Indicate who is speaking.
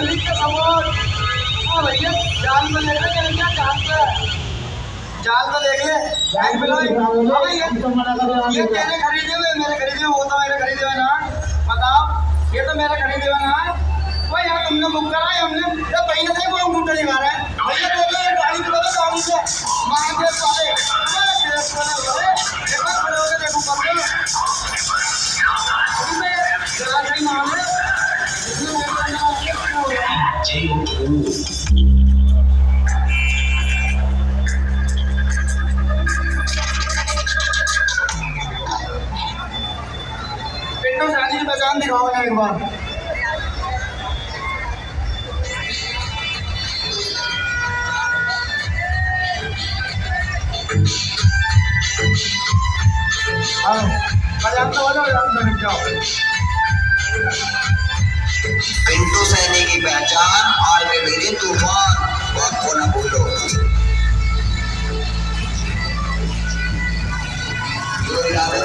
Speaker 1: लिख के सपोर्ट। हाँ भैया जाल में देख ले क्या जाल पे, जाल तो देख ले। ये तेरे खरीदे हुए मेरे खरीदे हुए, वो तो मेरे खरीदे हुए ना। बताओ ये तो मेरे खरीदे हुए ना। भाई यार तुमने बुक करा है हमने, ये पहले से कोई घूमता नहीं मारा है भैया। देख लो ये गाड़ी को तो गाड़ी से मार के साले देख खड़े होकर देखो कर लो इसमें जरा सही मामले इसमें मेरे पिंटू शादी की पहचान दिखाओ ना एक बार। हाँ पहचान तो हो जाओ जाओ।
Speaker 2: पिंटू सैनी की पहचान और के मेरे तूफान, बात को ना भूलो। तो इरादे